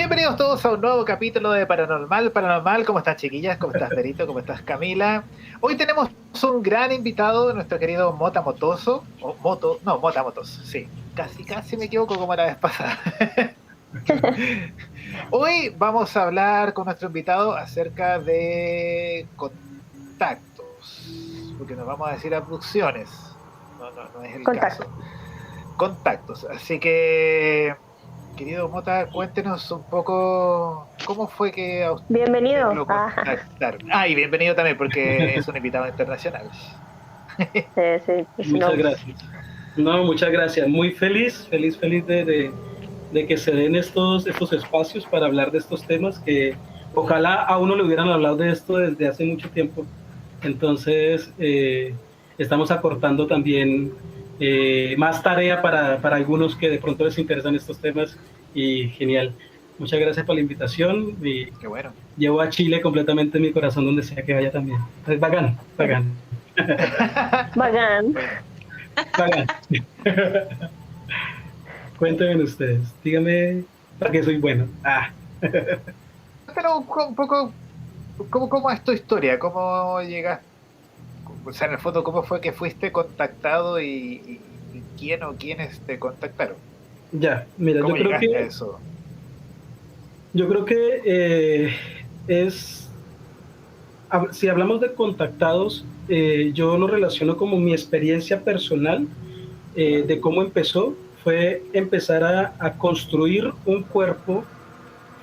Bienvenidos todos a un nuevo capítulo de Paranormal. Paranormal, ¿cómo estás, chiquillas? ¿Cómo estás, Berito? ¿Cómo estás, Camila? Hoy tenemos un gran invitado, nuestro querido Mota Motoso, o Moto, no, Mota Motoso, sí. Casi me equivoco como la vez pasada. Hoy vamos a hablar con nuestro invitado acerca de contactos, porque nos vamos a decir abducciones. No es el Contacto. caso. Contactos. Así que, querido Mota, cuéntenos un poco cómo fue que a usted Bienvenido. lo contactaron. Ah, y bienvenido también porque es un invitado internacional. Sí, pues Muchas no. gracias. No, muchas gracias. Muy feliz de que se den estos espacios para hablar de estos temas que ojalá a uno le hubieran hablado de esto desde hace mucho tiempo. Entonces, estamos acortando también más tarea para algunos que de pronto les interesan estos temas y genial. Muchas gracias por la invitación y Qué bueno. llevo a Chile completamente en mi corazón donde sea que vaya también. Es bacán, bacán. Bacán. Bueno, Bacán. Cuéntenme ustedes, dígame para qué soy bueno. pero un poco, ¿cómo es tu historia? ¿Cómo llegaste? O sea, en el fondo, ¿cómo fue que fuiste contactado y quién o quiénes te contactaron? Ya, mira, ¿Cómo llegaste a eso? yo creo que es, si hablamos de contactados, yo lo relaciono como mi experiencia personal de cómo empezó, fue empezar a construir un cuerpo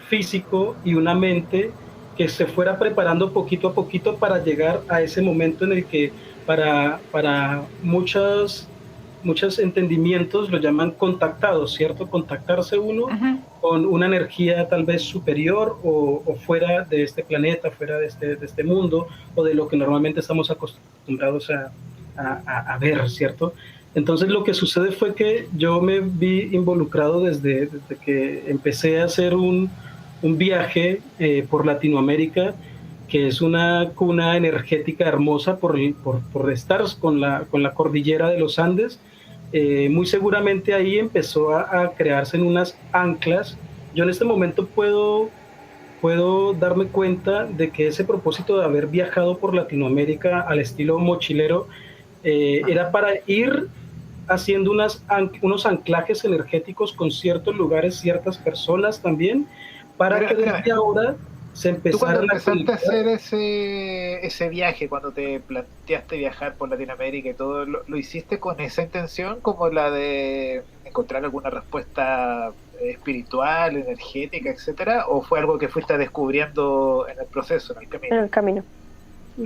físico y una mente que se fuera preparando poquito a poquito para llegar a ese momento en el que para muchos entendimientos lo llaman contactados, ¿cierto? Contactarse uno Ujú. con una energía tal vez superior o fuera de este planeta, fuera de este mundo o de lo que normalmente estamos acostumbrados a ver, ¿cierto? Entonces lo que sucede fue que yo me vi involucrado desde que empecé a hacer un viaje por Latinoamérica, que es una cuna energética hermosa por estar con la cordillera de los Andes. Muy seguramente ahí empezó a crearse en unas anclas. Yo en este momento puedo darme cuenta de que ese propósito de haber viajado por Latinoamérica al estilo mochilero era para ir haciendo unos anclajes energéticos con ciertos lugares, ciertas personas también, para que Espérame. desde ahora se Tú cuando empezaran a empezaste a conectar. hacer ese viaje, cuando te planteaste viajar por Latinoamérica y todo, ¿lo hiciste con esa intención, como la de encontrar alguna respuesta espiritual, energética, etcétera? ¿O fue algo que fuiste descubriendo en el proceso, en el camino? En el camino.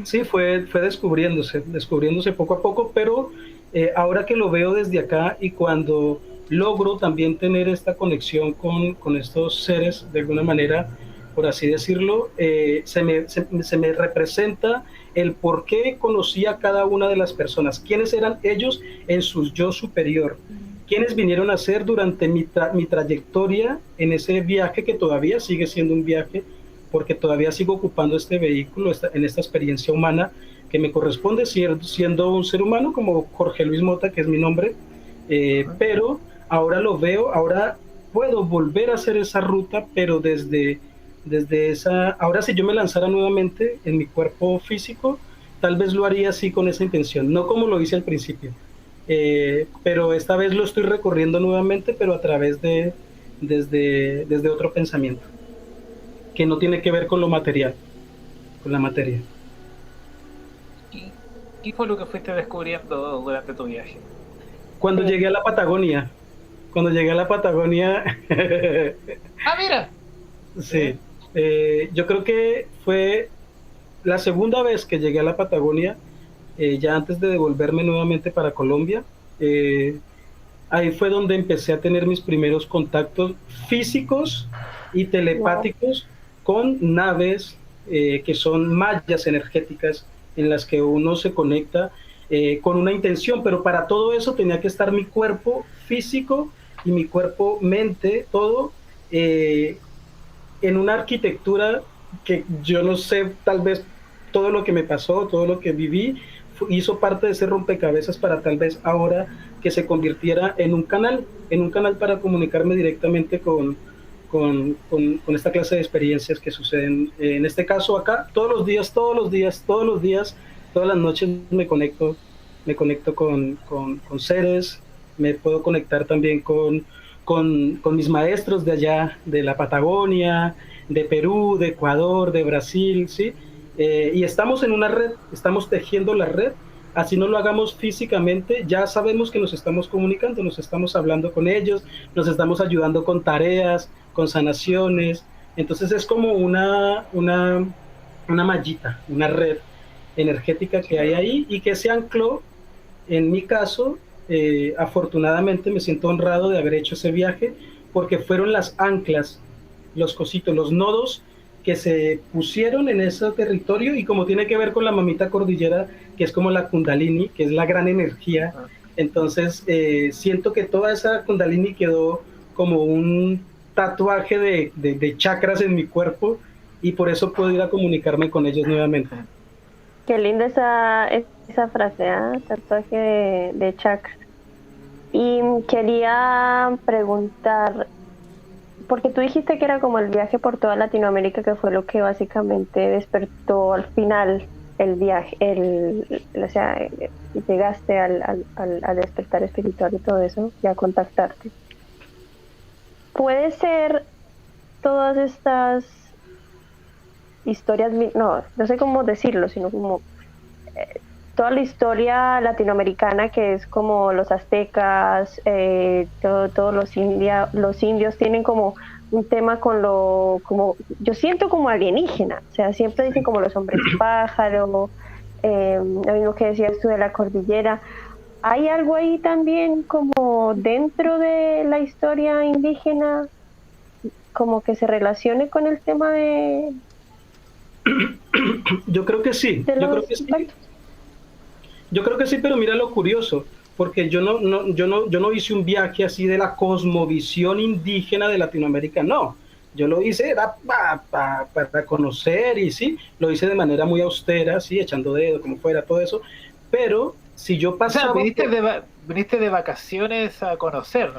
Sí, fue descubriéndose poco a poco, pero ahora que lo veo desde acá y cuando logro también tener esta conexión con estos seres, de alguna manera, por así decirlo, se me representa el por qué conocí a cada una de las personas, quiénes eran ellos en su yo superior, quiénes vinieron a ser durante mi trayectoria en ese viaje que todavía sigue siendo un viaje porque todavía sigo ocupando este vehículo en esta experiencia humana que me corresponde siendo un ser humano como Jorge Luis Mota, que es mi nombre, pero ahora lo veo, ahora puedo volver a hacer esa ruta, pero desde esa, ahora si yo me lanzara nuevamente en mi cuerpo físico, tal vez lo haría así con esa intención, no como lo hice al principio, pero esta vez lo estoy recorriendo nuevamente, pero a través desde otro pensamiento que no tiene que ver con lo material, con la materia. ¿Y qué fue lo que fuiste descubriendo durante tu viaje? Cuando Sí. llegué a la Patagonia, cuando llegué a la Patagonia, Ah, mira. sí, yo creo que fue la segunda vez que llegué a la Patagonia, ya antes de devolverme nuevamente para Colombia. Ahí fue donde empecé a tener mis primeros contactos físicos y Wow. telepáticos con naves que son mallas energéticas en las que uno se conecta con una intención, pero para todo eso tenía que estar mi cuerpo físico y mi cuerpo mente, todo eh, en una arquitectura que yo no sé, tal vez todo lo que me pasó, todo lo que viví, hizo parte de ese rompecabezas para tal vez ahora que se convirtiera en un canal para comunicarme directamente con esta clase de experiencias que suceden. En este caso acá, todos los días, todas las noches me conecto con seres, me puedo conectar también con mis maestros de allá, de la Patagonia, de Perú, de Ecuador, de Brasil, ¿sí? Y estamos en una red, estamos tejiendo la red, así no lo hagamos físicamente, ya sabemos que nos estamos comunicando, nos estamos hablando con ellos, nos estamos ayudando con tareas, con sanaciones, entonces es como una mallita, una red energética que hay ahí y que se ancló, en mi caso, afortunadamente me siento honrado de haber hecho ese viaje, porque fueron las anclas, los cositos, los nodos que se pusieron en ese territorio, y como tiene que ver con la mamita cordillera, que es como la kundalini, que es la gran energía, entonces siento que toda esa kundalini quedó como un tatuaje de chakras en mi cuerpo, y por eso puedo ir a comunicarme con ellos nuevamente. Qué linda esa frase, ¿eh? Tatuaje de chakras. Y quería preguntar, porque tú dijiste que era como el viaje por toda Latinoamérica, que fue lo que básicamente despertó al final el viaje, o sea, llegaste al despertar espiritual y todo eso, y a contactarte. Puede ser todas estas historias, no sé cómo decirlo, sino como toda la historia latinoamericana, que es como los aztecas, todos los indios tienen como un tema como yo siento como alienígena, o sea, siempre dicen como los hombres pájaro, lo mismo que decías tú de la cordillera. ¿Hay algo ahí también como dentro de la historia indígena, como que se relacione con el tema de... Yo creo que sí, yo creo que sí, pero mira lo curioso, porque yo no hice un viaje así de la cosmovisión indígena de Latinoamérica, no. Yo lo hice era para conocer, y sí, lo hice de manera muy austera, sí, echando dedo, como fuera, todo eso, pero si yo pasaba... O sea, viniste de vacaciones a conocer,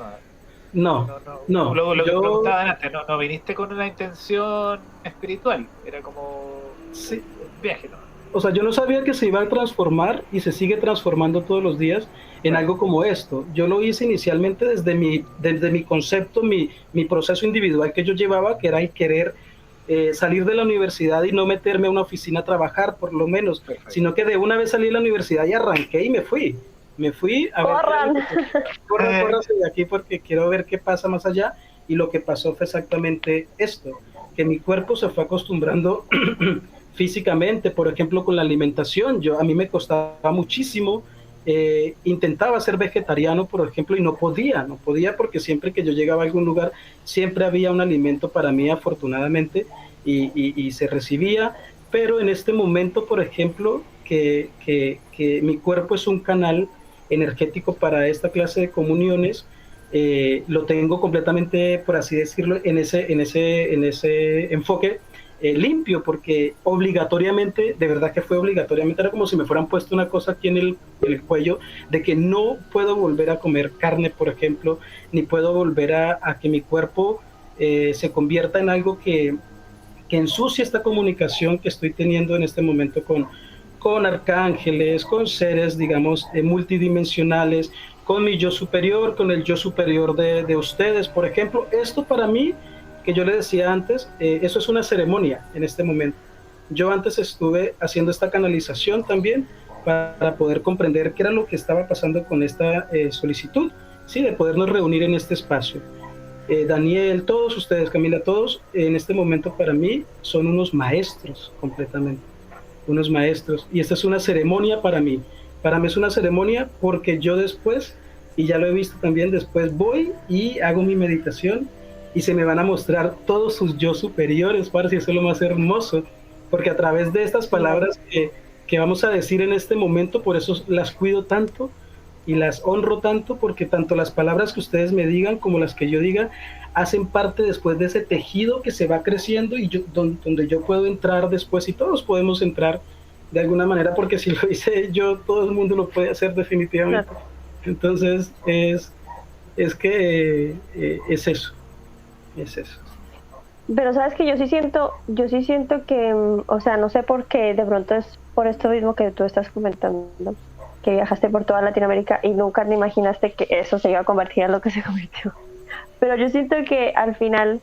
¿no? No. Lo que preguntaban antes, no viniste con una intención espiritual, era como sí, un viaje, ¿no? O sea, yo no sabía que se iba a transformar, y se sigue transformando todos los días en algo como esto. Yo lo hice inicialmente desde mi concepto, mi proceso individual que yo llevaba, que era el querer salir de la universidad y no meterme a una oficina a trabajar, por lo menos. Perfecto. Sino que de una vez salí de la universidad y arranqué y me fui a corran de aquí, porque quiero ver qué pasa más allá. Y lo que pasó fue exactamente esto, que mi cuerpo se fue acostumbrando físicamente, por ejemplo, con la alimentación. A mí me costaba muchísimo, intentaba ser vegetariano, por ejemplo, y no podía, porque siempre que yo llegaba a algún lugar, siempre había un alimento para mí, afortunadamente, y se recibía. Pero en este momento, por ejemplo, que mi cuerpo es un canal energético para esta clase de comuniones, lo tengo completamente, por así decirlo, en ese enfoque limpio, porque obligatoriamente, de verdad que fue obligatoriamente, era como si me fueran puesto una cosa aquí en el cuello, de que no puedo volver a comer carne, por ejemplo, ni puedo volver a que mi cuerpo se convierta en algo que ensucie esta comunicación que estoy teniendo en este momento con arcángeles, con seres, digamos, multidimensionales, con mi yo superior, con el yo superior de ustedes, por ejemplo. Esto para mí, que yo le decía antes, eso es una ceremonia en este momento. Yo antes estuve haciendo esta canalización también para poder comprender qué era lo que estaba pasando con esta solicitud, ¿sí? De podernos reunir en este espacio. Daniel, todos ustedes, Camila, todos en este momento para mí son unos maestros completamente, unos maestros, y esta es una ceremonia para mí es una ceremonia, porque yo después, y ya lo he visto también, después voy y hago mi meditación y se me van a mostrar todos sus yo superiores, para si eso es lo más hermoso, porque a través de estas palabras que vamos a decir en este momento, por eso las cuido tanto y las honro tanto, porque tanto las palabras que ustedes me digan como las que yo diga hacen parte después de ese tejido que se va creciendo, y donde yo puedo entrar después, y todos podemos entrar de alguna manera, porque si lo hice yo, todo el mundo lo puede hacer definitivamente. Claro. Entonces es eso. Pero sabes que yo sí siento que, o sea, no sé por qué, de pronto es por esto mismo que tú estás comentando, que viajaste por toda Latinoamérica y nunca te imaginaste que eso se iba a convertir en lo que se convirtió. Pero yo siento que al final,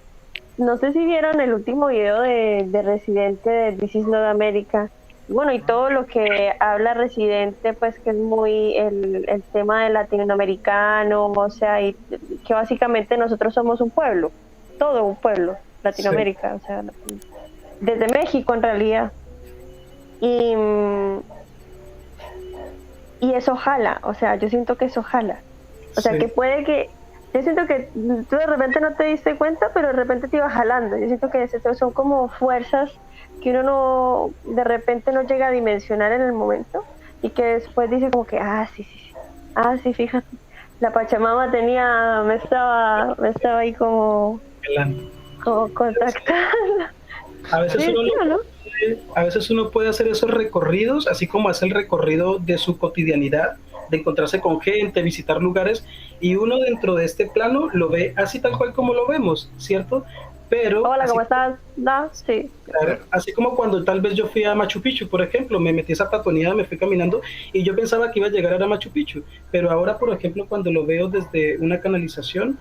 no sé si vieron el último video de Residente de This is Not America. Bueno, y todo lo que habla Residente, pues que es muy el tema del latinoamericano, o sea, y que básicamente nosotros somos un pueblo, todo un pueblo, Sí, Latinoamérica, o sea, desde México en realidad. Y, y eso jala, o sea, yo siento que eso jala. O sea, que sí. puede que, yo siento que tú de repente no te diste cuenta, pero de repente te iba jalando. Yo siento que son como fuerzas que uno no, de repente no llega a dimensionar en el momento y que después dice como que, ah, sí, sí, sí. Ah, sí, fíjate. La Pachamama me estaba ahí Adelante. como contactando. A veces Sí, uno sí, ¿o no? a veces uno puede hacer esos recorridos, así como hace el recorrido de su cotidianidad, de encontrarse con gente, visitar lugares, y uno dentro de este plano lo ve así tal cual como lo vemos, ¿cierto? Pero Hola, así, ¿cómo estás? ¿Da? Sí. Claro. así como cuando tal vez yo fui a Machu Picchu, por ejemplo, me metí esa patoneada, me fui caminando y yo pensaba que iba a llegar a Machu Picchu, pero ahora, por ejemplo, cuando lo veo desde una canalización,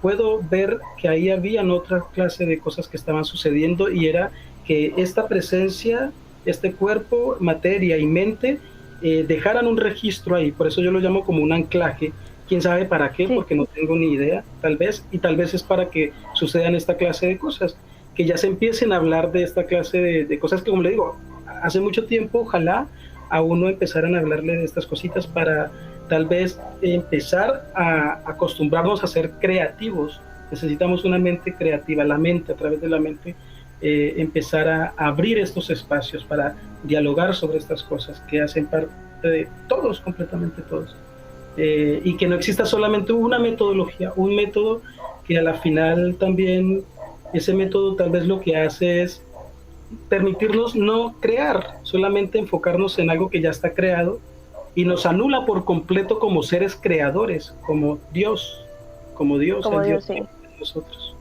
puedo ver que ahí habían otra clase de cosas que estaban sucediendo y era que esta presencia, este cuerpo, materia y mente dejaran un registro ahí. Por eso yo lo llamo como un anclaje. Quién sabe para qué, Sí. porque no tengo ni idea, tal vez, y tal vez es para que sucedan esta clase de cosas, que ya se empiecen a hablar de esta clase de cosas que, como le digo, hace mucho tiempo, ojalá a uno empezaran a hablarle de estas cositas para tal vez empezar a acostumbrarnos a ser creativos. Necesitamos una mente creativa, la mente, a través de la mente, empezar a abrir estos espacios para dialogar sobre estas cosas que hacen parte de todos, completamente todos. Y que no exista solamente una metodología, un método que a la final también ese método tal vez lo que hace es permitirnos no crear, solamente enfocarnos en algo que ya está creado y nos anula por completo como seres creadores, como Dios, Como el Dios Dios, sí. de nosotros.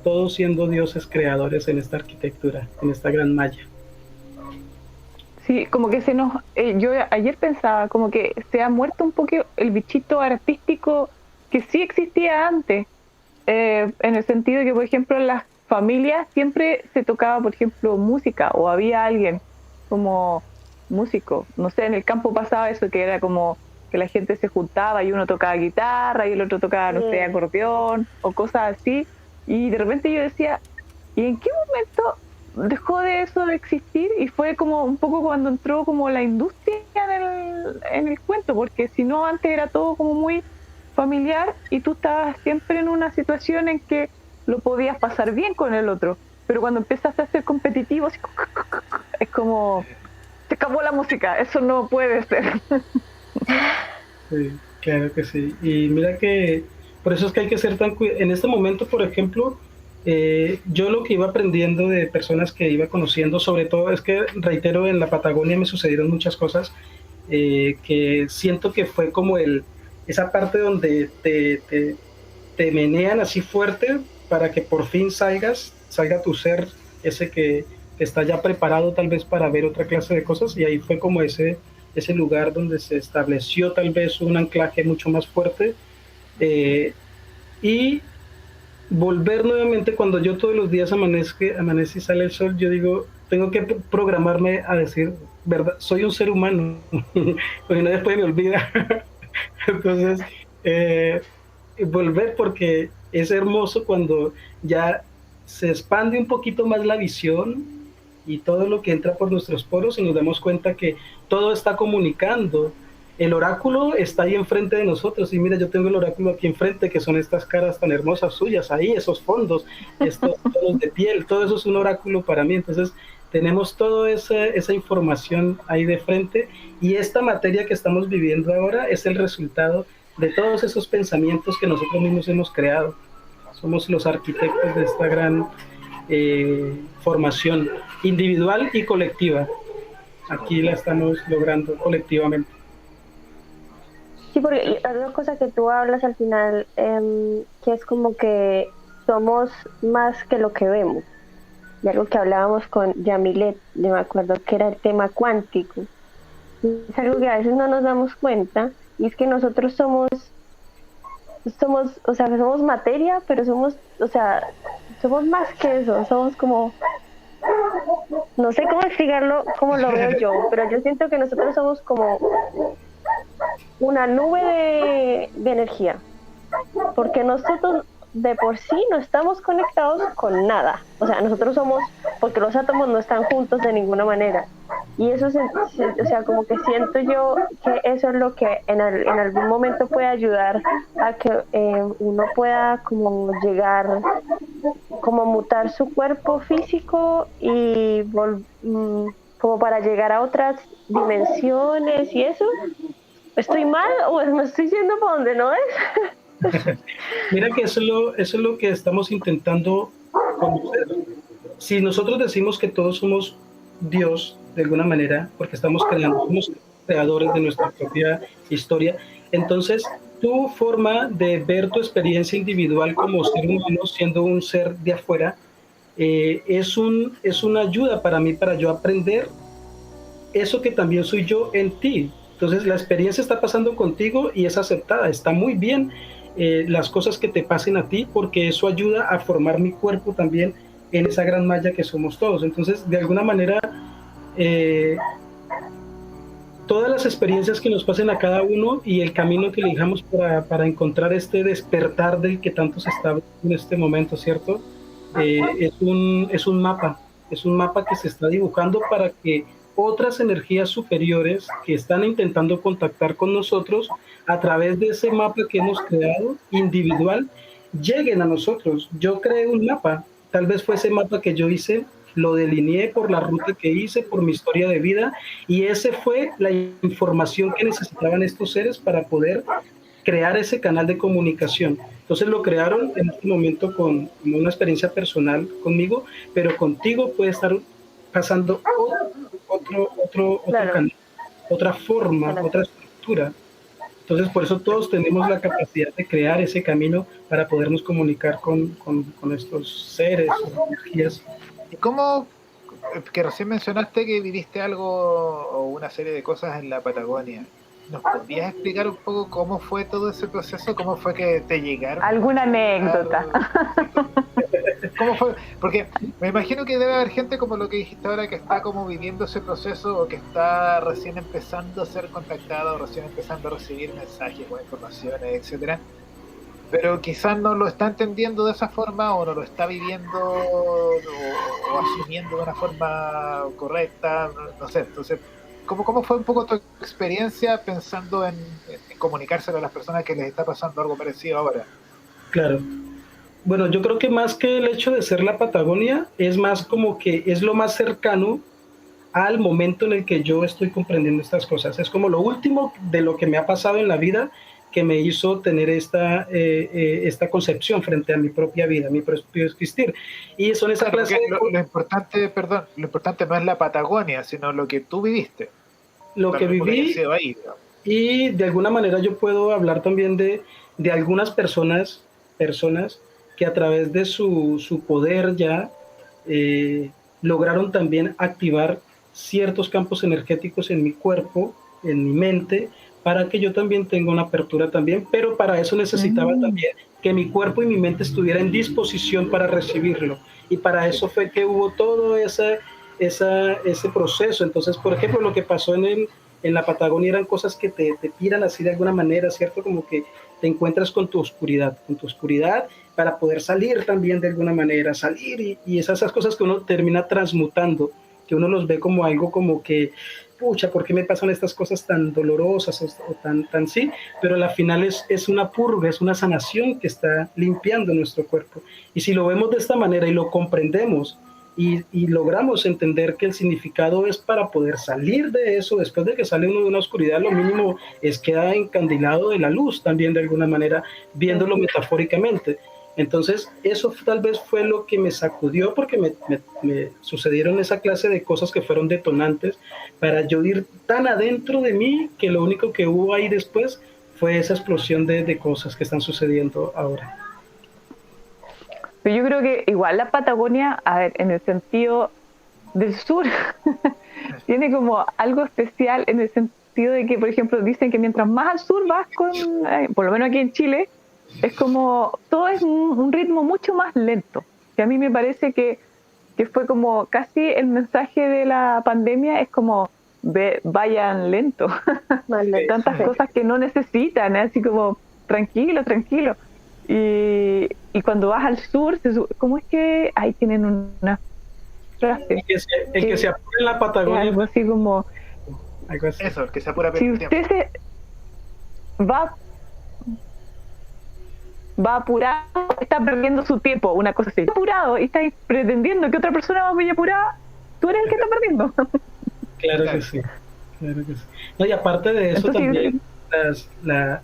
Todos siendo dioses creadores en esta arquitectura, en esta gran malla. Sí, como que yo ayer pensaba como que se ha muerto un poco el bichito artístico que sí existía antes, en el sentido de que, por ejemplo, en las familias siempre se tocaba, por ejemplo, música o había alguien como músico. No sé, en el campo pasaba eso, que era como que la gente se juntaba y uno tocaba guitarra y el otro tocaba, no sé, Sí. acordeón o cosas así. Y de repente yo decía, ¿y en qué momento dejó de eso de existir? Y fue como un poco cuando entró como la industria en el cuento, porque si no, antes era todo como muy familiar y tú estabas siempre en una situación en que lo podías pasar bien con el otro, pero cuando empezaste a ser competitivo, así, es como, se acabó la música, eso no puede ser. Sí, claro que sí. Y mira que por eso es que hay que ser tan en este momento, por ejemplo, yo lo que iba aprendiendo de personas que iba conociendo, sobre todo es que, reitero, en la Patagonia me sucedieron muchas cosas que siento que fue como esa parte donde te menean así fuerte para que por fin salga tu ser, ese que está ya preparado tal vez para ver otra clase de cosas, y ahí fue como ese lugar donde se estableció tal vez un anclaje mucho más fuerte, y volver nuevamente cuando yo todos los días amanece y sale el sol, yo digo, tengo que programarme a decir, verdad, soy un ser humano, porque no después me olvida. Entonces, eh, volver porque es hermoso cuando ya se expande un poquito más la visión y todo lo que entra por nuestros poros y nos damos cuenta que todo está comunicando. El oráculo está ahí enfrente de nosotros y mira, yo tengo el oráculo aquí enfrente, que son estas caras tan hermosas suyas, ahí esos fondos, estos tonos de piel, todo eso es un oráculo para mí. Entonces tenemos toda esa información ahí de frente, y esta materia que estamos viviendo ahora es el resultado de todos esos pensamientos que nosotros mismos hemos creado. Somos los arquitectos de esta gran formación individual y colectiva. Aquí la estamos logrando colectivamente. Sí, porque hay una cosa que tú hablas al final, que es como que somos más que lo que vemos. Y algo que hablábamos con Yamilet, yo me acuerdo que era el tema cuántico. Es algo que a veces no nos damos cuenta, y es que nosotros somos, o sea, somos materia, pero somos, o sea, somos más que eso, somos como, no sé cómo explicarlo, cómo lo veo yo, pero yo siento que nosotros somos como una nube de energía, porque nosotros de por sí no estamos conectados con nada, o sea, nosotros somos, porque los átomos no están juntos de ninguna manera, y eso o sea, como que siento yo que eso es lo que en algún momento puede ayudar a que uno pueda como llegar, como mutar su cuerpo físico y como para llegar a otras dimensiones y eso. ¿Estoy mal o me estoy yendo para donde no es? Mira que eso es lo que estamos intentando conocer. Si nosotros decimos que todos somos Dios, de alguna manera, porque estamos creando, somos creadores de nuestra propia historia, entonces tu forma de ver tu experiencia individual como ser humano, siendo un ser de afuera, es una ayuda para mí, para yo aprender eso que también soy yo en ti. Entonces la experiencia está pasando contigo y es aceptada, está muy bien las cosas que te pasen a ti, porque eso ayuda a formar mi cuerpo también en esa gran malla que somos todos. Entonces, de alguna manera, todas las experiencias que nos pasen a cada uno y el camino que elijamos para encontrar este despertar del que tanto se está en este momento, ¿cierto? Es un mapa que se está dibujando para que otras energías superiores que están intentando contactar con nosotros a través de ese mapa que hemos creado individual, lleguen a nosotros. Yo creé un mapa, tal vez fue ese mapa que yo hice, lo delineé por la ruta que hice, por mi historia de vida, y ese fue la información que necesitaban estos seres para poder crear ese canal de comunicación. Entonces lo crearon en este momento con una experiencia personal conmigo, pero contigo puede estar pasando otro Claro. canal, otra forma, Claro. otra estructura. Entonces, por eso todos tenemos la capacidad de crear ese camino para podernos comunicar con estos seres o energías. ¿Y cómo, que recién mencionaste que viviste algo o una serie de cosas en la Patagonia? ¿Nos podrías explicar un poco cómo fue todo ese proceso? ¿Cómo fue que te llegaron? ¿Alguna anécdota? ¿Cómo fue? Porque me imagino que debe haber gente como lo que dijiste ahora que está como viviendo ese proceso o que está recién empezando a ser contactada o recién empezando a recibir mensajes o informaciones, etcétera. Pero quizás no lo está entendiendo de esa forma o no lo está viviendo o asumiendo de una forma correcta, no sé. Entonces, ¿cómo fue un poco tu experiencia pensando en comunicárselo a las personas que les está pasando algo parecido ahora? Claro. Bueno, yo creo que más que el hecho de ser la Patagonia, es más como que es lo más cercano al momento en el que yo estoy comprendiendo estas cosas. Es como lo último de lo que me ha pasado en la vida que me hizo tener esta concepción frente a mi propia vida, mi propio existir. Y son esa Claro, clase de... lo importante, perdón, lo importante no es la Patagonia, sino lo que tú viviste. Lo que viví, ahí, digamos. y de alguna manera yo puedo hablar también de algunas personas que a través de su poder ya lograron también activar ciertos campos energéticos en mi cuerpo, en mi mente, para que yo también tenga una apertura también, pero para eso necesitaba también que mi cuerpo y mi mente estuviera en disposición para recibirlo, y para eso fue que hubo todo ese proceso. Entonces, por ejemplo, lo que pasó en la Patagonia eran cosas que te tiran así de alguna manera, ¿cierto? Como que te encuentras con tu oscuridad para poder salir también de alguna manera, salir y esas cosas que uno termina transmutando, que uno los ve como algo como que, pucha, ¿por qué me pasan estas cosas tan dolorosas o tan sí? Pero al final es una purga, es una sanación que está limpiando nuestro cuerpo. Y si lo vemos de esta manera y lo comprendemos, y logramos entender que el significado es para poder salir de eso, después de que sale uno de una oscuridad, lo mínimo es quedar encandilado de la luz también de alguna manera, viéndolo metafóricamente. Entonces eso tal vez fue lo que me sacudió, porque me sucedieron esa clase de cosas que fueron detonantes para yo ir tan adentro de mí que lo único que hubo ahí después fue esa explosión de cosas que están sucediendo ahora. Pero yo creo que igual la Patagonia, a ver, en el sentido del sur, tiene como algo especial en el sentido de que, por ejemplo, dicen que mientras más al sur vas por lo menos aquí en Chile, es como, todo es un ritmo mucho más lento. Que a mí me parece que fue como casi el mensaje de la pandemia, es como, vayan lento. Tantas cosas que no necesitan, así como, tranquilo, tranquilo. Y cuando vas al sur, ¿cómo es que ahí tienen una frase? El que se apura en la Patagonia. Algo así como, Algo así. Eso, el que se apura si tiempo. usted va apurado, está perdiendo su tiempo, una cosa así. Apurado y está pretendiendo que otra persona va muy apurada, tú eres el que está perdiendo. Claro que sí, claro que sí. No, y aparte de eso Entonces, también,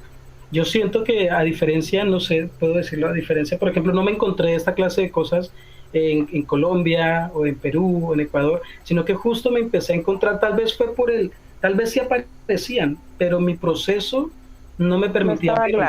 yo siento que a diferencia, no sé, puedo decirlo, a diferencia, por ejemplo, no me encontré esta clase de cosas en Colombia o en Perú o en Ecuador, sino que justo me empecé a encontrar, tal vez tal vez sí aparecían, pero mi proceso no me permitía verlos.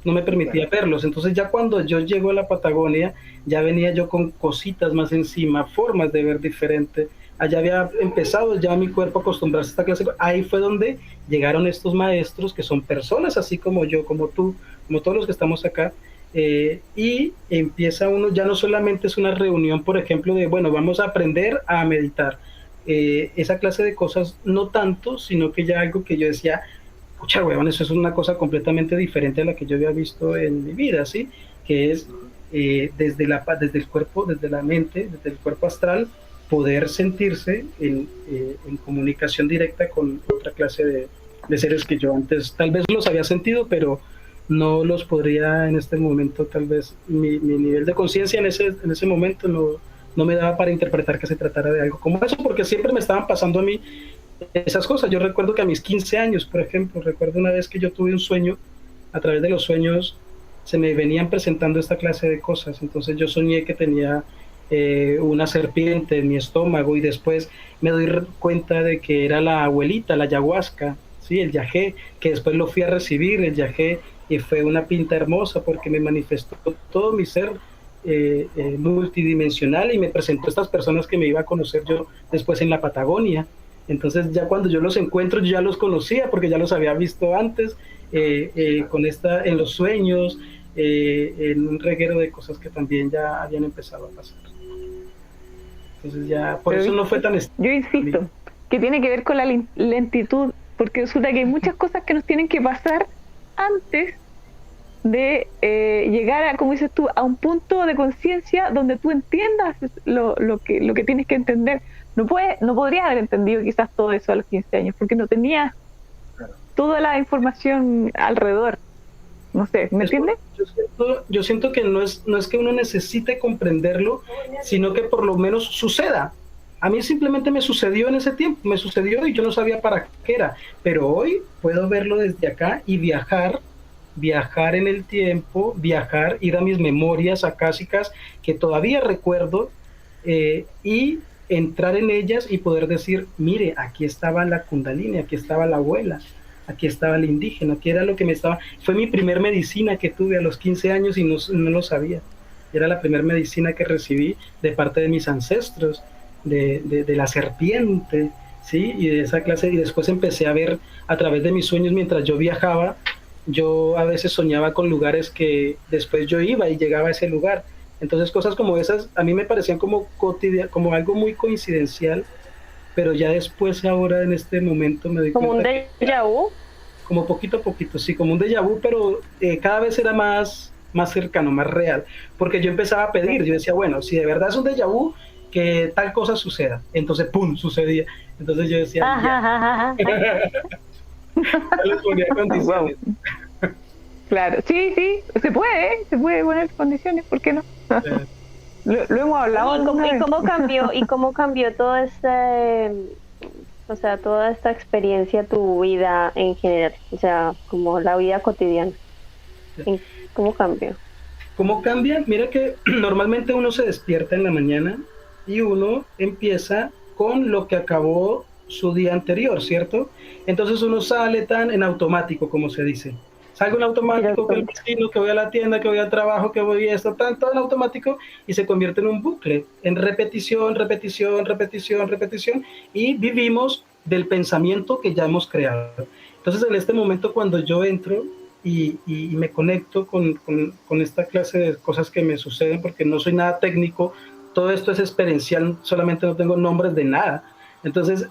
No me permitía verlos. Entonces ya cuando yo llego a la Patagonia, ya venía yo con cositas más encima, formas de ver diferente. Allá había empezado ya mi cuerpo a acostumbrarse a esta clase. Ahí fue donde llegaron estos maestros que son personas así como yo, como tú, como todos los que estamos acá. Y empieza uno, ya no solamente es una reunión, por ejemplo, de, bueno, vamos a aprender a meditar. Esa clase de cosas no tanto, sino que ya algo que yo decía, pucha, huevón, eso es una cosa completamente diferente a la que yo había visto en mi vida, ¿sí? Que es desde el cuerpo, desde la mente, desde el cuerpo astral, poder sentirse en comunicación directa con otra clase de seres que yo antes tal vez los había sentido, pero no los podría en este momento, tal vez mi nivel de conciencia en ese momento no me daba para interpretar que se tratara de algo como eso, porque siempre me estaban pasando a mí esas cosas. Yo recuerdo que a mis 15 años, por ejemplo, recuerdo una vez que yo tuve un sueño, a través de los sueños se me venían presentando esta clase de cosas. Entonces yo soñé que tenía una serpiente en mi estómago y después me doy cuenta de que era la abuelita, la ayahuasca, ¿sí? El yagé, que después lo fui a recibir, el yagé, y fue una pinta hermosa porque me manifestó todo mi ser multidimensional y me presentó estas personas que me iba a conocer yo después en la Patagonia. Entonces ya cuando yo los encuentro, yo ya los conocía porque ya los había visto antes, en los sueños, en un reguero de cosas que también ya habían empezado a pasar. Entonces ya, por eso no fue tan... Yo insisto, que tiene que ver con la lentitud, porque resulta que hay muchas cosas que nos tienen que pasar antes de llegar a, como dices tú, a un punto de conciencia donde tú entiendas lo que tienes que entender. No podrías haber entendido quizás todo eso a los 15 años, porque no tenías toda la información alrededor. No sé, ¿me entiendes? Yo siento que no es que uno necesite comprenderlo, sino que por lo menos suceda. A mí simplemente me sucedió en ese tiempo, me sucedió y yo no sabía para qué era, pero hoy puedo verlo desde acá y viajar en el tiempo, ir a mis memorias acásicas que todavía recuerdo y entrar en ellas y poder decir, mire, aquí estaba la Kundalini, aquí estaba la abuela, aquí estaba el indígena, aquí era lo que fue mi primer medicina que tuve a los 15 años y no lo sabía. Era la primera medicina que recibí de parte de mis ancestros, de la serpiente, ¿sí? Y de esa clase, y después empecé a ver a través de mis sueños mientras yo viajaba. Yo a veces soñaba con lugares que después yo iba y llegaba a ese lugar. Entonces cosas como esas a mí me parecían como como algo muy coincidencial, pero ya después ahora en este momento me doy como cuenta un déjà vu. como poquito a poquito, sí, como un déjà vu, pero cada vez era más cercano, más real, porque yo empezaba a pedir, yo decía, bueno, si de verdad es un déjà vu, que tal cosa suceda, entonces pum, sucedía, entonces yo decía, ya. Yo les ponía condiciones. Wow. Claro, sí, se puede poner condiciones, ¿por qué no? Lo hemos hablado. ¿Y cómo cambió todo o sea, toda esta experiencia, tu vida en general? O sea, como la vida cotidiana. ¿Cómo cambió? ¿Cómo cambia? Mira que normalmente uno se despierta en la mañana y uno empieza con lo que acabó su día anterior, ¿cierto? Entonces uno sale tan en automático, como se dice. Salgo en automático, que el vecino, que voy a la tienda, que voy al trabajo, que voy a esto, todo en automático, y se convierte en un bucle, en repetición, repetición, repetición, repetición, y vivimos del pensamiento que ya hemos creado. Entonces, en este momento, cuando yo entro y me conecto con esta clase de cosas que me suceden, porque no soy nada técnico, todo esto es experiencial, solamente no tengo nombres de nada. Entonces,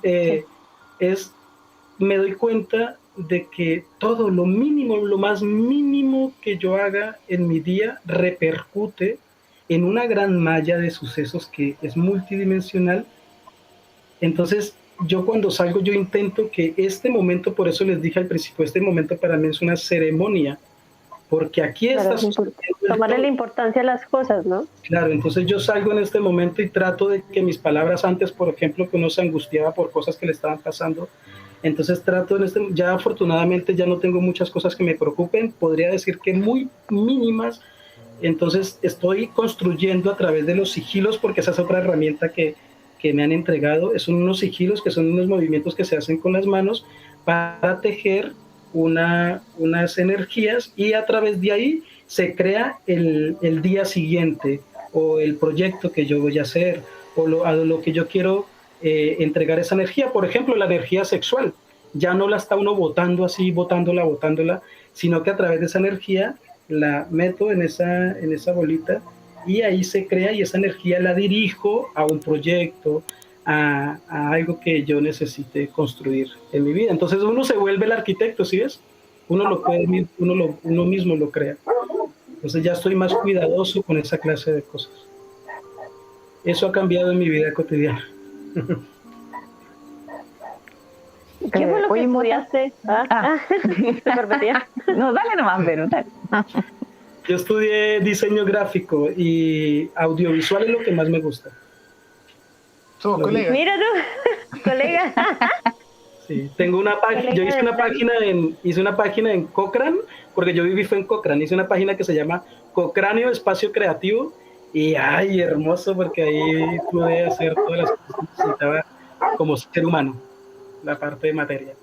me doy cuenta de que todo lo mínimo, lo más mínimo que yo haga en mi día repercute en una gran malla de sucesos que es multidimensional. Entonces, yo cuando salgo, yo intento que este momento, por eso les dije al principio, este momento para mí es una ceremonia, porque aquí Claro, está tomarle la importancia a las cosas, ¿no? Claro, entonces yo salgo en este momento y trato de que mis palabras antes, por ejemplo, que uno se angustiaba por cosas que le estaban pasando, entonces trato ya afortunadamente ya no tengo muchas cosas que me preocupen, podría decir que muy mínimas, entonces estoy construyendo a través de los sigilos, porque esa es otra herramienta que me han entregado, son unos sigilos que son unos movimientos que se hacen con las manos para tejer unas energías, y a través de ahí se crea el día siguiente o el proyecto que yo voy a hacer o a lo que yo quiero entregar esa energía. Por ejemplo, la energía sexual, ya no la está uno botando así, botándola, sino que a través de esa energía la meto en esa bolita y ahí se crea, y esa energía la dirijo a un proyecto, a algo que yo necesite construir en mi vida. Entonces uno se vuelve el arquitecto, ¿sí ves? Uno mismo lo crea. Entonces ya estoy más cuidadoso con esa clase de cosas. Eso ha cambiado en mi vida cotidiana. ¿Qué fue lo que Oye, estudiaste? Te permitía. No, dale nomás, pero dale. Yo estudié diseño gráfico y audiovisual es lo que más me gusta. Somos colegas. Mira tú, colega. Sí, tengo una página, yo hice una página en Cochrane, porque yo viví fue en Cochrane, hice una página que se llama Cocráneo Espacio Creativo, y ay, hermoso, porque ahí pude hacer todas las cosas que necesitaba como ser humano, la parte de materia.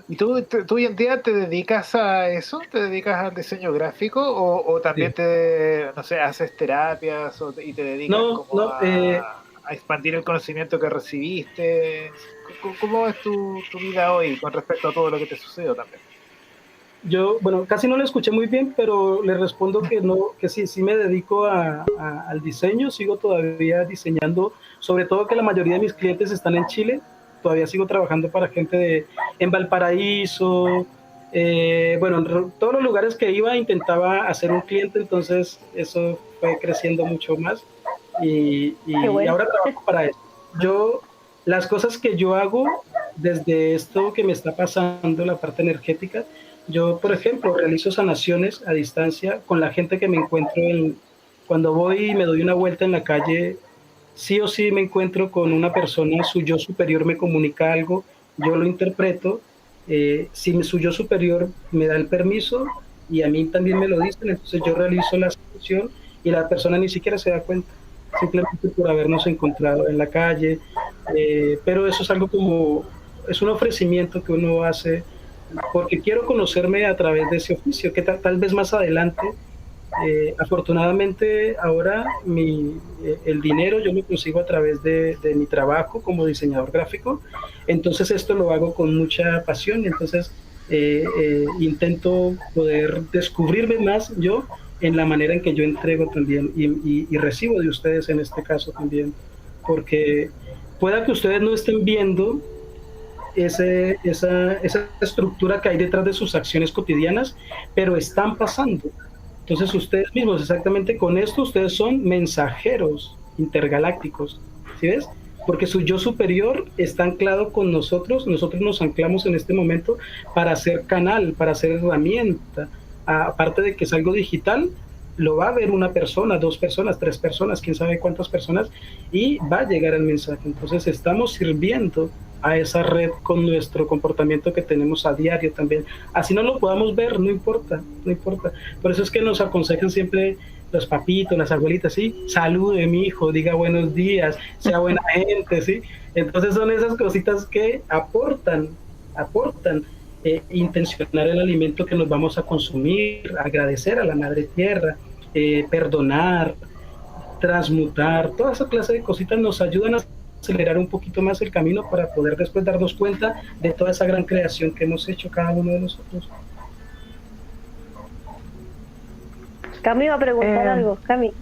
¿Y tú hoy en día te dedicas a eso? ¿Te dedicas al diseño gráfico? ¿O también Sí. no sé, haces terapias y te dedicas a expandir el conocimiento que recibiste? ¿Cómo es tu vida hoy con respecto a todo lo que te sucedió también? Yo, bueno, casi no lo escuché muy bien, pero le respondo que no, que sí me dedico al diseño, sigo todavía diseñando, sobre todo que la mayoría de mis clientes están en Chile, todavía sigo trabajando para gente en Valparaíso, bueno, en todos los lugares que iba intentaba hacer un cliente, entonces eso fue creciendo mucho más y bueno. ahora trabajo para eso. Las cosas que yo hago desde esto que me está pasando, la parte energética, yo, por ejemplo, realizo sanaciones a distancia con la gente que me encuentro cuando voy y me doy una vuelta en la calle, sí o sí me encuentro con una persona, su yo superior me comunica algo, yo lo interpreto, si su yo superior me da el permiso y a mí también me lo dicen, entonces yo realizo la sanación y la persona ni siquiera se da cuenta, simplemente por habernos encontrado en la calle, pero eso es algo es un ofrecimiento que uno hace porque quiero conocerme a través de ese oficio, que tal vez más adelante, afortunadamente ahora el dinero yo lo consigo a través de mi trabajo como diseñador gráfico, entonces esto lo hago con mucha pasión, entonces intento poder descubrirme más yo en la manera en que yo entrego también y recibo de ustedes en este caso también, porque pueda que ustedes no estén viendo esa estructura que hay detrás de sus acciones cotidianas, pero están pasando. Entonces ustedes mismos, exactamente con esto, ustedes son mensajeros intergalácticos, ¿sí ves? Porque su yo superior está anclado con nosotros nos anclamos en este momento para ser canal, para ser herramienta, aparte de que es algo digital, lo va a ver una persona, 2 personas, 3 personas, quién sabe cuántas personas, y va a llegar el mensaje. Entonces estamos sirviendo a esa red con nuestro comportamiento que tenemos a diario también. Así no lo podamos ver, no importa. Por eso es que nos aconsejan siempre los papitos, las abuelitas, ¿sí? Salude, mi hijo, diga buenos días, sea buena gente, ¿sí? Entonces son esas cositas que aportan. intencionar el alimento que nos vamos a consumir, agradecer a la madre tierra, perdonar, transmutar, toda esa clase de cositas nos ayudan a acelerar un poquito más el camino para poder después darnos cuenta de toda esa gran creación que hemos hecho cada uno de nosotros. Cami va a preguntar algo, Cami.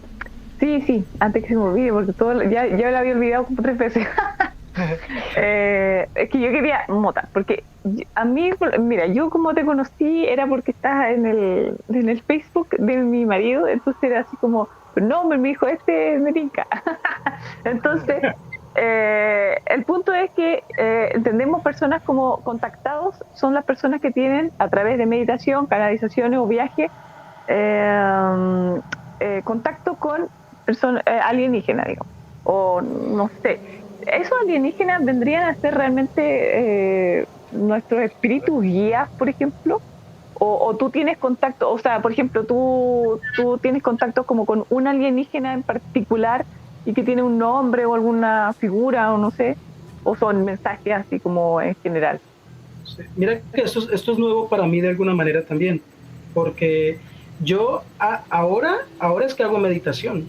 Sí, antes que se me olvide, porque ya lo había olvidado como 3 veces. Es que yo quería, Mota, porque a mí, mira, yo como te conocí era porque estás en el Facebook de mi marido, entonces era así como, no, me dijo, me tinca. Entonces, el punto es que entendemos personas como contactados, son las personas que tienen a través de meditación, canalizaciones o viajes, contacto con personas alienígenas, digamos, o no sé. ¿Esos alienígenas vendrían a ser realmente nuestros espíritus guías, por ejemplo? ¿O tú tienes contacto, o sea, por ejemplo, tú tienes contacto como con un alienígena en particular y que tiene un nombre o alguna figura o no sé? ¿O son mensajes así como en general? Sí. Mira que esto es nuevo para mí de alguna manera también, porque yo ahora es que hago meditación,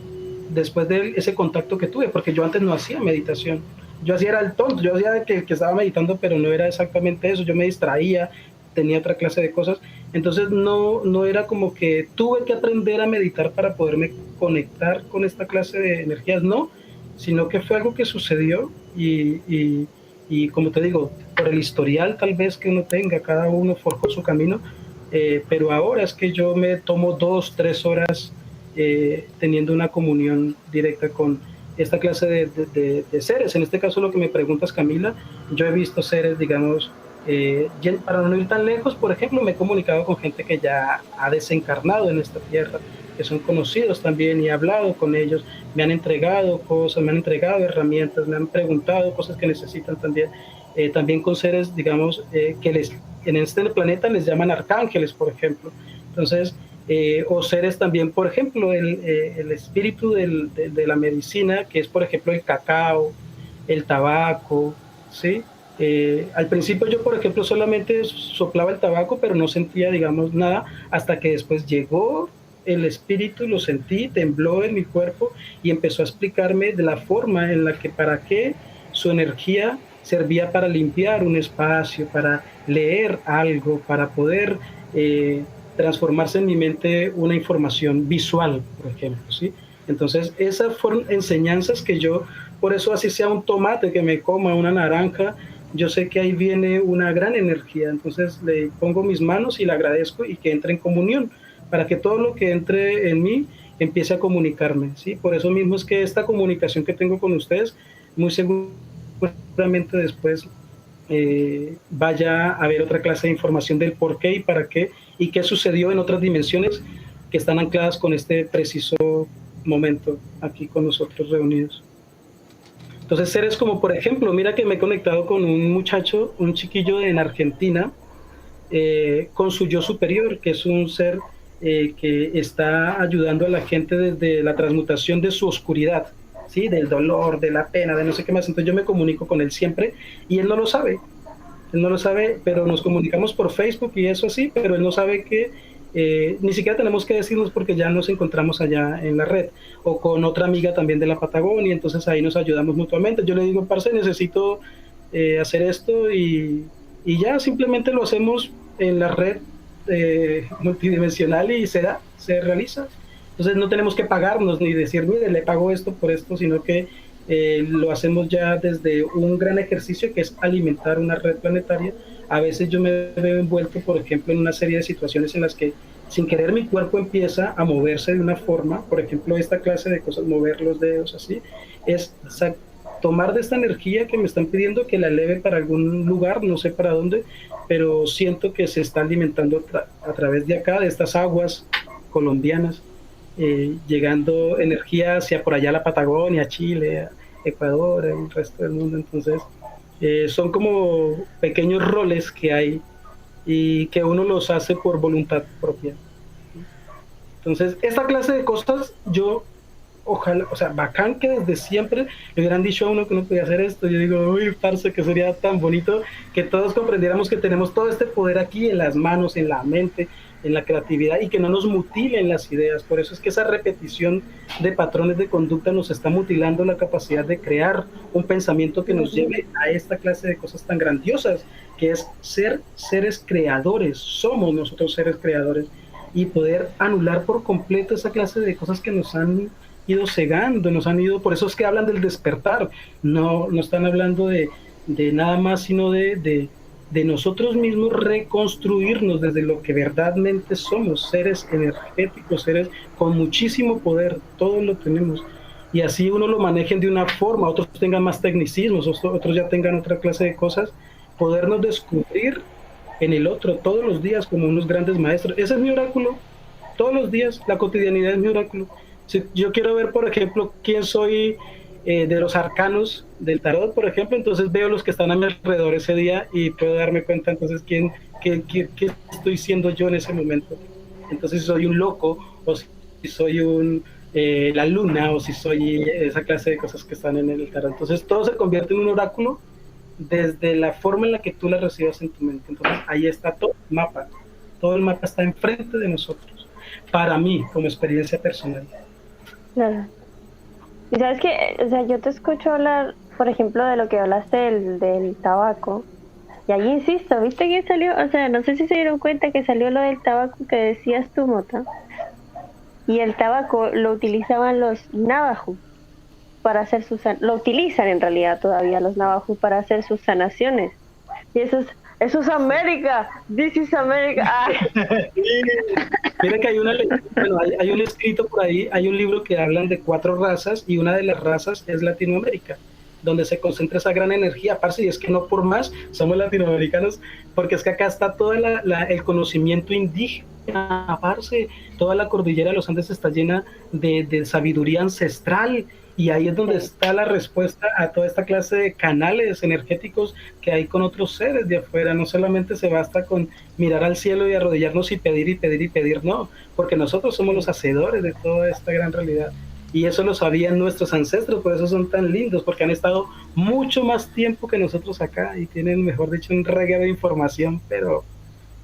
después de ese contacto que tuve, porque yo antes no hacía meditación. Yo hacía era el tonto, yo hacía que estaba meditando, pero no era exactamente eso, yo me distraía, tenía otra clase de cosas, entonces no era como que tuve que aprender a meditar para poderme conectar con esta clase de energías, no, sino que fue algo que sucedió y como te digo, por el historial tal vez que uno tenga, cada uno forjó su camino, pero ahora es que yo me tomo 2-3 horas teniendo una comunión directa con esta clase de seres. En este caso lo que me preguntas, Camila, yo he visto seres, digamos, para no ir tan lejos, por ejemplo, me he comunicado con gente que ya ha desencarnado en esta tierra, que son conocidos también, y he hablado con ellos, me han entregado cosas, me han entregado herramientas, me han preguntado cosas que necesitan también, también con seres, digamos, que en este planeta les llaman arcángeles, por ejemplo. Entonces, o seres también, por ejemplo, el espíritu de la medicina, que es, por ejemplo, el cacao, el tabaco, ¿sí? Al principio yo, por ejemplo, solamente soplaba el tabaco, pero no sentía, digamos, nada, hasta que después llegó el espíritu, lo sentí, tembló en mi cuerpo y empezó a explicarme de la forma en la que, para qué su energía servía para limpiar un espacio, para leer algo, para poder transformarse en mi mente una información visual, por ejemplo, ¿sí? Entonces, esas fueron enseñanzas que yo, por eso así sea un tomate que me coma, una naranja, yo sé que ahí viene una gran energía, entonces le pongo mis manos y le agradezco y que entre en comunión, para que todo lo que entre en mí empiece a comunicarme, ¿sí? Por eso mismo es que esta comunicación que tengo con ustedes, muy seguramente después vaya a haber otra clase de información del por qué y para qué, y qué sucedió en otras dimensiones que están ancladas con este preciso momento aquí con nosotros reunidos. Entonces, seres como, por ejemplo, mira que me he conectado con un muchacho, un chiquillo en Argentina, con su yo superior, que es un ser que está ayudando a la gente desde la transmutación de su oscuridad, ¿sí? Del dolor, de la pena, de no sé qué más. Entonces yo me comunico con él siempre y él no lo sabe. Él no lo sabe, pero nos comunicamos por Facebook y eso así, pero él no sabe que ni siquiera tenemos que decirnos porque ya nos encontramos allá en la red, o con otra amiga también de la Patagonia, entonces ahí nos ayudamos mutuamente. Yo le digo, parce, necesito hacer esto y ya simplemente lo hacemos en la red multidimensional y se realiza. Entonces no tenemos que pagarnos ni decir, mire, le pago esto por esto, sino que lo hacemos ya desde un gran ejercicio que es alimentar una red planetaria. A veces yo me veo envuelto, por ejemplo, en una serie de situaciones en las que sin querer mi cuerpo empieza a moverse de una forma, por ejemplo, esta clase de cosas, mover los dedos así, es tomar de esta energía que me están pidiendo que la eleve para algún lugar, no sé para dónde, pero siento que se está alimentando a través de acá, de estas aguas colombianas, llegando energía hacia por allá la Patagonia, Chile, Ecuador, el resto del mundo. Entonces son como pequeños roles que hay y que uno los hace por voluntad propia. Entonces esta clase de cosas yo ojalá, o sea, bacán que desde siempre le hubieran dicho a uno que uno podía hacer esto. Yo digo, uy, parce, que sería tan bonito que todos comprendiéramos que tenemos todo este poder aquí en las manos, en la mente, en la creatividad, y que no nos mutilen las ideas. Por eso es que esa repetición de patrones de conducta nos está mutilando la capacidad de crear un pensamiento que nos lleve a esta clase de cosas tan grandiosas, que es ser seres creadores. Somos nosotros seres creadores, y poder anular por completo esa clase de cosas que nos han ido cegando, nos han ido, por eso es que hablan del despertar, no están hablando de nada más, sino de nosotros mismos reconstruirnos desde lo que verdaderamente somos, seres energéticos, seres con muchísimo poder, todos lo tenemos, y así uno lo manejen de una forma, otros tengan más tecnicismos, otros ya tengan otra clase de cosas, podernos descubrir en el otro todos los días como unos grandes maestros. Ese es mi oráculo, todos los días, la cotidianidad es mi oráculo. Si yo quiero ver, por ejemplo, quién soy de los arcanos del tarot, por ejemplo, entonces veo los que están a mi alrededor ese día y puedo darme cuenta entonces qué estoy siendo yo en ese momento. Entonces si soy un loco, o si soy la luna, o si soy esa clase de cosas que están en el tarot. Entonces todo se convierte en un oráculo desde la forma en la que tú la recibas en tu mente. Entonces ahí está todo el mapa está enfrente de nosotros, para mí, como experiencia personal. Claro. Y sabes que, o sea, yo te escucho hablar, por ejemplo, de lo que hablaste del tabaco, y ahí insisto, ¿viste que salió? O sea, no sé si se dieron cuenta que salió lo del tabaco que decías tú, Mota, y el tabaco lo utilizaban los navajo para hacer lo utilizan en realidad todavía los navajos para hacer sus sanaciones, y eso es América, this is America. Mira que hay un escrito por ahí, hay un libro que hablan de 4 razas, y una de las razas es Latinoamérica, donde se concentra esa gran energía, parce, y es que no por más somos latinoamericanos, porque es que acá está todo el conocimiento indígena, parce, toda la cordillera de los Andes está llena de sabiduría ancestral, y ahí es donde está la respuesta a toda esta clase de canales energéticos que hay con otros seres de afuera. No solamente se basta con mirar al cielo y arrodillarnos y pedir y pedir y pedir, no, porque nosotros somos los hacedores de toda esta gran realidad. Y eso lo sabían nuestros ancestros, por eso son tan lindos, porque han estado mucho más tiempo que nosotros acá y tienen, mejor dicho, un reguero de información, pero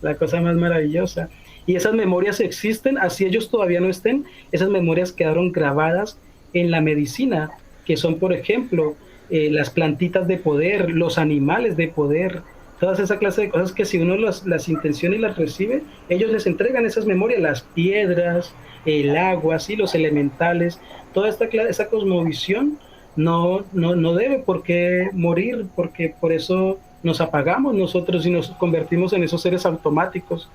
la cosa más maravillosa. Y esas memorias existen, así ellos todavía no estén, esas memorias quedaron grabadas en la medicina, que son, por ejemplo, las plantitas de poder, los animales de poder, todas esa clase de cosas que si uno las intenciona y las recibe, ellos les entregan esas memorias, las piedras, el agua, ¿sí? Los elementales, toda esa cosmovisión no debe por qué morir, porque por eso nos apagamos nosotros y nos convertimos en esos seres automáticos,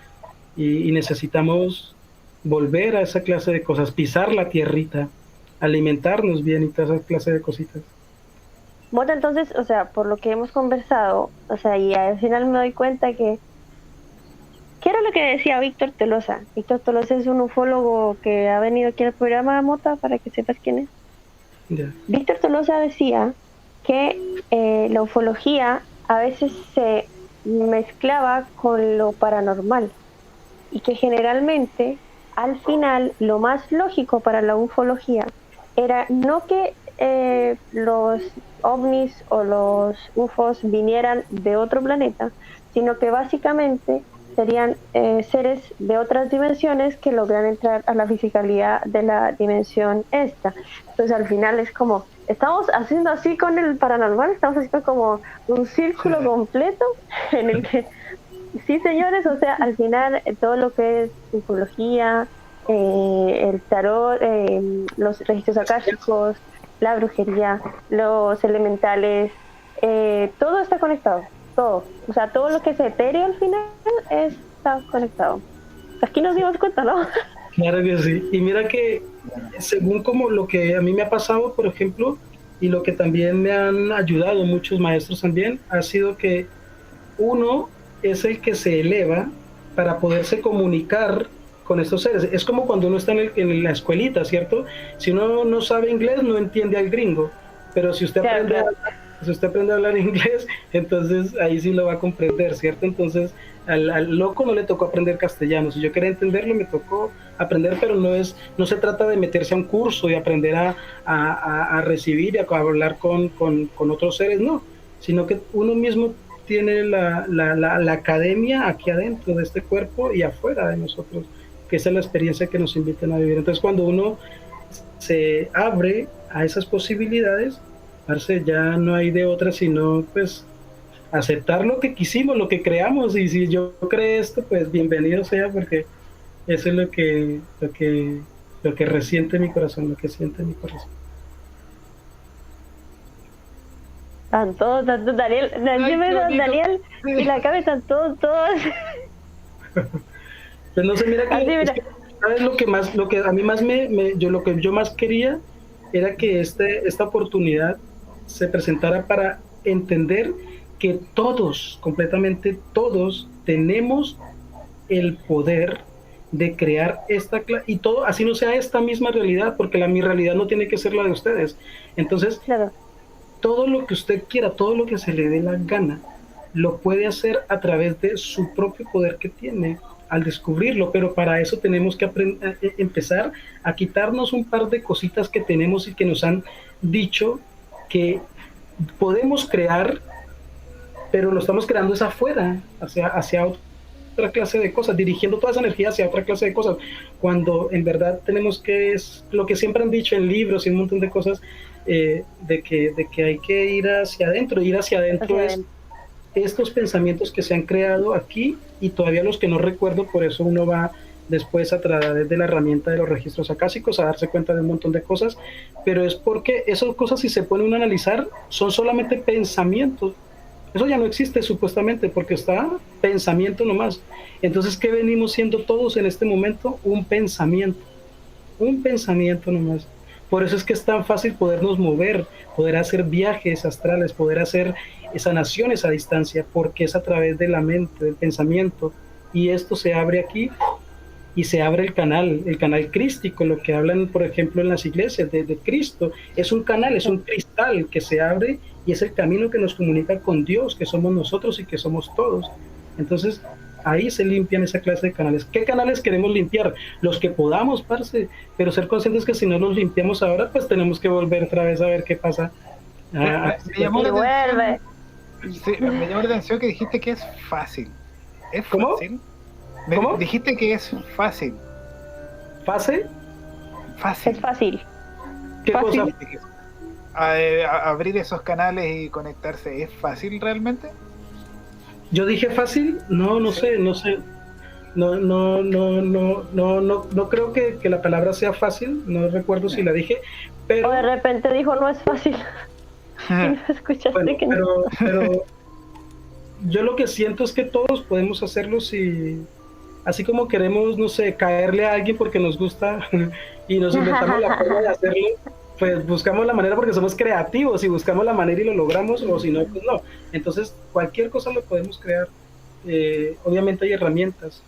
y necesitamos volver a esa clase de cosas, pisar la tierrita, alimentarnos bien y toda esa clase de cositas. Bueno, entonces, o sea, por lo que hemos conversado, o sea, y al final me doy cuenta que ¿qué era lo que decía Víctor Tolosa? Víctor Tolosa es un ufólogo que ha venido aquí al programa, Mota, para que sepas quién es. Yeah. Víctor Tolosa decía que la ufología a veces se mezclaba con lo paranormal, y que generalmente, al final, lo más lógico para la ufología era no que los ovnis o los UFOs vinieran de otro planeta, sino que básicamente serían seres de otras dimensiones que logran entrar a la fisicalidad de la dimensión esta. Entonces al final es como, estamos haciendo así con el paranormal, estamos haciendo como un círculo completo en el que, sí señores, o sea, al final todo lo que es ufología, el tarot, los registros akáshicos, la brujería, los elementales, todo está conectado, todo. O sea, todo lo que es etéreo al final está conectado. Aquí nos dimos cuenta, ¿no? Claro que sí. Y mira que según como lo que a mí me ha pasado, por ejemplo, y lo que también me han ayudado muchos maestros también, ha sido que uno es el que se eleva para poderse comunicar con estos seres. Es como cuando uno está en la escuelita, ¿cierto? Si uno no sabe inglés, no entiende al gringo, pero si usted aprende Si usted aprende a hablar inglés, entonces ahí sí lo va a comprender, ¿cierto? Entonces al loco no le tocó aprender castellano. Si yo quería entenderlo, me tocó aprender, pero no se trata de meterse a un curso y aprender a recibir y a hablar con otros seres, no, sino que uno mismo tiene la academia aquí adentro de este cuerpo y afuera de nosotros, que esa es la experiencia que nos invitan a vivir. Entonces cuando uno se abre a esas posibilidades, parce, ya no hay de otra sino pues aceptar lo que quisimos, lo que creamos, y si yo creé esto, pues bienvenido sea, porque eso es lo que resiente mi corazón, lo que siente mi corazón. Están todos, Daniel, Daniel y la cabeza están todos. Pues no sé, mira que, Así, mira. es que, ¿sabes lo que a mí más lo que yo más quería era que esta oportunidad se presentara para entender que todos, completamente todos, tenemos el poder de crear y todo, así no sea esta misma realidad, porque mi realidad no tiene que ser la de ustedes. Entonces, Claro. todo lo que usted quiera, todo lo que se le dé la gana, lo puede hacer a través de su propio poder que tiene al descubrirlo, pero para eso tenemos que empezar a quitarnos un par de cositas que tenemos y que nos han dicho que podemos crear, pero lo estamos creando es afuera, hacia otra clase de cosas, dirigiendo toda esa energía hacia otra clase de cosas, cuando en verdad tenemos que, es lo que siempre han dicho en libros y un montón de cosas, de que hay que ir hacia adentro es estos pensamientos que se han creado aquí, y todavía los que no recuerdo, por eso uno va después a través de la herramienta de los registros acásicos a darse cuenta de un montón de cosas, pero es porque esas cosas, si se pone uno a analizar, son solamente pensamientos. Eso ya no existe supuestamente, porque está pensamiento nomás. Entonces, ¿qué venimos siendo todos en este momento? Un pensamiento nomás. Por eso es que es tan fácil podernos mover, poder hacer viajes astrales, poder hacer sanaciones a distancia, porque es a través de la mente, del pensamiento. Y esto se abre aquí, y se abre el canal crístico, lo que hablan, por ejemplo, en las iglesias de Cristo. Es un canal, es un cristal que se abre, y es el camino que nos comunica con Dios, que somos nosotros y que somos todos. Entonces, ahí se limpian esa clase de canales. ¿Qué canales queremos limpiar? Los que podamos, parce, pero ser conscientes que si no los limpiamos ahora, pues tenemos que volver otra vez a ver qué pasa. Me llamó la atención, sí, me llamó la atención que dijiste que es fácil. ¿Es ¿Cómo? fácil? ¿Cómo? Dijiste que es fácil. ¿Fase? Fácil. Es fácil. ¿Qué Fácil. cosa? Abrir esos canales y conectarse, ¿es fácil realmente? Yo dije fácil, no sé. No creo que la palabra sea fácil, no recuerdo si la dije, pero O de repente dijo no es fácil. Y no escuchaste bueno, que no. pero yo lo que siento es que todos podemos hacerlo, si así como queremos, no sé, caerle a alguien porque nos gusta y nos inventamos la forma de hacerlo, pues buscamos la manera porque somos creativos y buscamos la manera y lo logramos, o si no, pues no. Entonces cualquier cosa lo podemos crear. Obviamente hay herramientas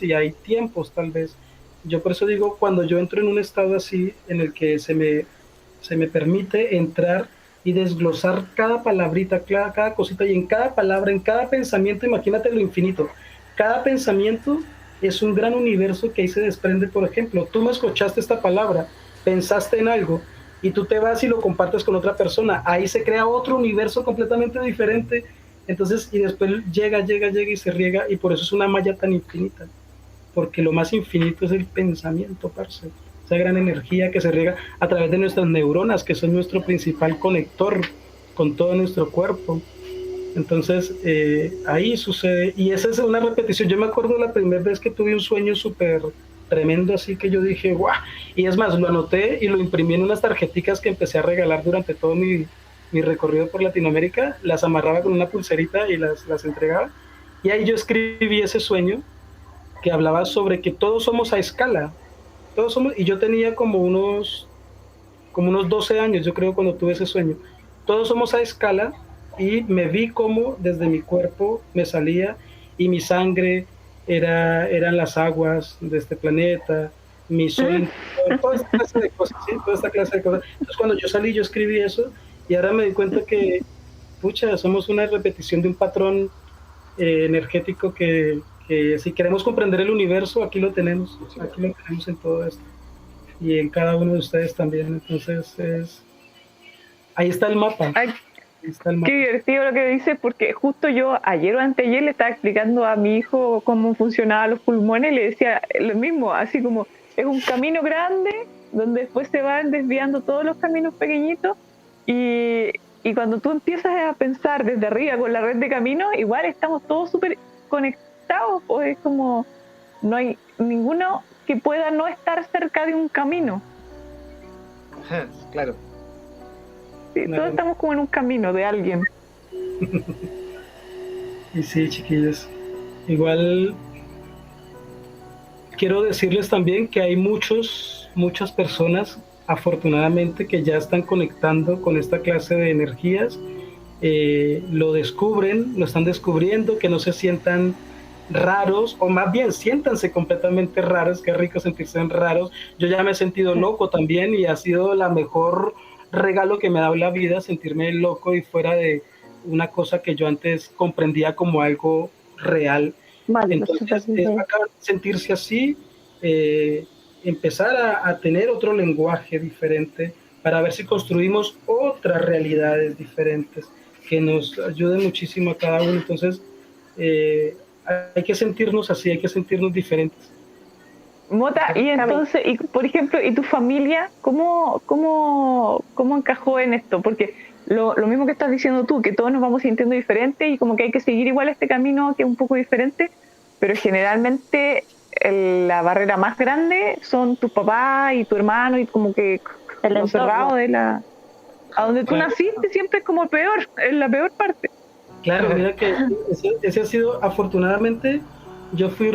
y hay tiempos, tal vez. Yo por eso digo, cuando yo entro en un estado así en el que se me permite entrar y desglosar cada palabrita, cada cosita, y en cada palabra, en cada pensamiento, imagínate lo infinito. Cada pensamiento es un gran universo que ahí se desprende. Por ejemplo, tú me escuchaste esta palabra, pensaste en algo y tú te vas y lo compartes con otra persona, ahí se crea otro universo completamente diferente. Entonces, y después llega y se riega, y por eso es una malla tan infinita, porque lo más infinito es el pensamiento, parce. Esa gran energía que se riega a través de nuestras neuronas, que son nuestro principal conector con todo nuestro cuerpo. Entonces, ahí sucede, y esa es una repetición. Yo me acuerdo la primera vez que tuve un sueño súper tremendo, así que yo dije, guau, y es más, lo anoté y lo imprimí en unas tarjeticas que empecé a regalar durante todo mi recorrido por Latinoamérica. Las amarraba con una pulserita y las entregaba, y ahí yo escribí ese sueño que hablaba sobre que todos somos a escala, todos somos, y yo tenía como unos 12 años, yo creo, cuando tuve ese sueño. Todos somos a escala, y me vi como desde mi cuerpo me salía, y mi sangre eran las aguas de este planeta, mi sol, toda esta clase de cosas, ¿sí? Toda esta clase de cosas. Entonces cuando yo salí, yo escribí eso, y ahora me di cuenta que, pucha, somos una repetición de un patrón energético que si queremos comprender el universo, aquí lo tenemos en todo esto, y en cada uno de ustedes también. Entonces, ahí está el mapa. Ay, qué divertido lo que dices, porque justo yo ayer o anteayer le estaba explicando a mi hijo cómo funcionaban los pulmones y le decía lo mismo, así como es un camino grande donde después se van desviando todos los caminos pequeñitos y cuando tú empiezas a pensar desde arriba con la red de caminos, igual estamos todos súper conectados, pues es como no hay ninguno que pueda no estar cerca de un camino. Claro. Sí, todos estamos como en un camino de alguien. Y sí, chiquillos, igual quiero decirles también que hay muchas personas, afortunadamente, que ya están conectando con esta clase de energías, lo están descubriendo, que no se sientan raros, o más bien siéntanse completamente raros. Qué rico sentirse raros. Yo ya me he sentido loco también y ha sido la mejor regalo que me ha dado la vida, sentirme loco y fuera de una cosa que yo antes comprendía como algo real. Vale, entonces es bacán sentirse así, empezar a tener otro lenguaje diferente para ver si construimos otras realidades diferentes que nos ayuden muchísimo a cada uno. Entonces hay que sentirnos así, hay que sentirnos diferentes. Mota, y entonces, y por ejemplo, ¿y tu familia cómo encajó en esto? Porque lo mismo que estás diciendo tú, que todos nos vamos sintiendo diferentes y como que hay que seguir igual este camino que es un poco diferente, pero generalmente la barrera más grande son tus papás y tu hermano y como que el encerrado de la... A donde tú naciste siempre es como peor, es la peor parte. Claro, mira que ese ha sido, afortunadamente, yo fui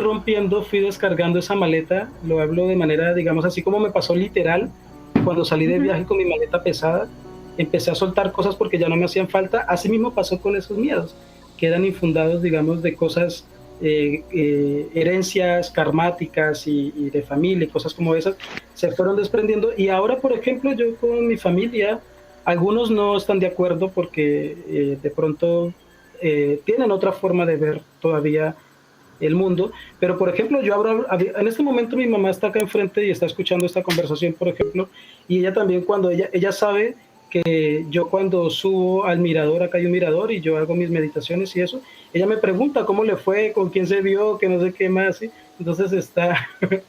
descargando esa maleta, lo hablo de manera, digamos, así como me pasó literal, cuando salí de viaje con mi maleta pesada, empecé a soltar cosas porque ya no me hacían falta. Así mismo pasó con esos miedos, que eran infundados, digamos, de cosas, herencias karmáticas y de familia, y cosas como esas, se fueron desprendiendo. Y ahora, por ejemplo, yo con mi familia, algunos no están de acuerdo porque de pronto tienen otra forma de ver todavía el mundo, pero por ejemplo en este momento mi mamá está acá enfrente y está escuchando esta conversación, por ejemplo, y ella también, cuando ella sabe que yo cuando subo al mirador, acá hay un mirador y yo hago mis meditaciones y eso, ella me pregunta cómo le fue, con quién se vio, que no sé qué más, ¿sí? Entonces está qué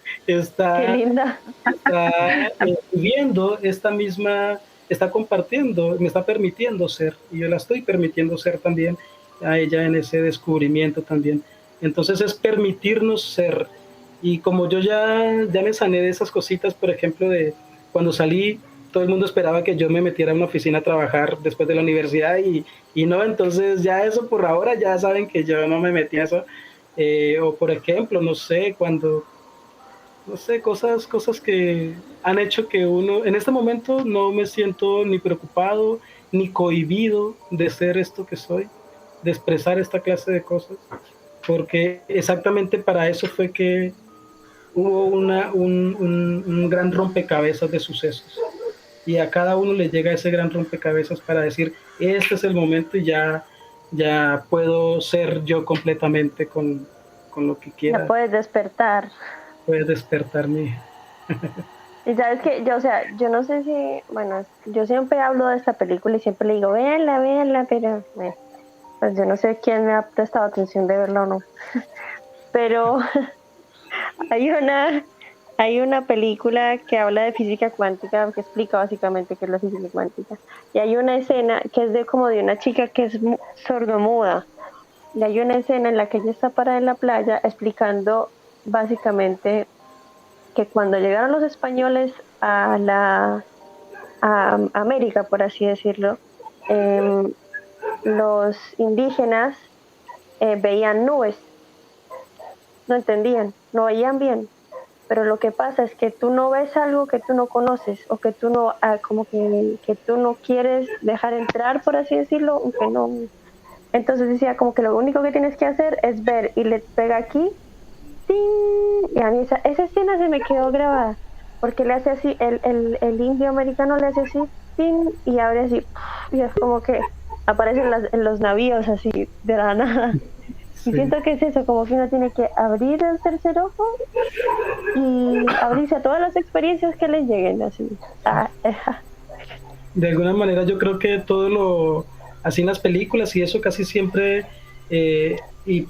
linda. Está viendo esta misma, está compartiendo, me está permitiendo ser, y yo la estoy permitiendo ser también a ella en ese descubrimiento también. Entonces es permitirnos ser. Y como yo ya me sané de esas cositas, por ejemplo, de cuando salí, todo el mundo esperaba que yo me metiera en una oficina a trabajar después de la universidad y no, entonces ya eso por ahora ya saben que yo no me metí a eso. O por ejemplo, no sé, cosas que han hecho que uno, en este momento no me siento ni preocupado ni cohibido de ser esto que soy, de expresar esta clase de cosas, porque exactamente para eso fue que hubo un gran rompecabezas de sucesos, y a cada uno le llega ese gran rompecabezas para decir, este es el momento y ya puedo ser yo completamente con lo que quiera. Ya puedes despertar. Puedes despertarme. Y sabes que yo no sé si, bueno, yo siempre hablo de esta película y siempre le digo, véanla, pero pues yo no sé quién me ha prestado atención de verla o no. Pero hay una película que habla de física cuántica, que explica básicamente qué es la física cuántica. Y hay una escena que es como de una chica que es sordomuda. Y hay una escena en la que ella está parada en la playa explicando básicamente que cuando llegaron los españoles a América, por así decirlo, los indígenas veían nubes, no entendían, no veían bien, pero lo que pasa es que tú no ves algo que tú no conoces o que tú no, como que tú no quieres dejar entrar, por así decirlo, aunque no. Entonces decía como que lo único que tienes que hacer es ver, y le pega aquí, ¡ting! Y a mí esa escena se me quedó grabada, porque le hace así, el indio americano le hace así, tin, y abre así, y es como que aparecen en los navíos así de la nada. Sí. Y siento que es eso, como que uno tiene que abrir el tercer ojo y abrirse a todas las experiencias que les lleguen así. De alguna manera yo creo que todo lo, así en las películas y eso casi siempre, y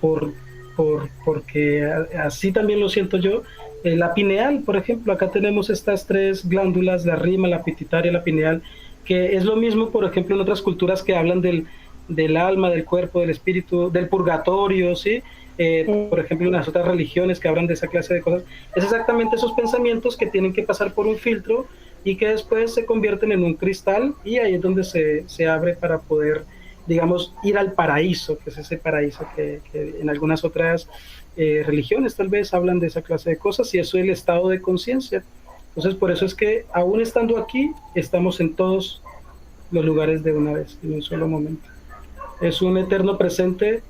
porque así también lo siento yo, la pineal, por ejemplo, acá tenemos estas tres glándulas, la rima, la pituitaria, la pineal, que es lo mismo, por ejemplo, en otras culturas que hablan del alma, del cuerpo, del espíritu, del purgatorio, ¿sí? Por ejemplo, en las otras religiones que hablan de esa clase de cosas, es exactamente esos pensamientos que tienen que pasar por un filtro y que después se convierten en un cristal, y ahí es donde se abre para poder, digamos, ir al paraíso, que es ese paraíso que en algunas otras religiones tal vez hablan de esa clase de cosas, y eso es el estado de conciencia. Entonces, por eso es que aún estando aquí, estamos en todos los lugares de una vez, en un solo momento. Es un eterno presente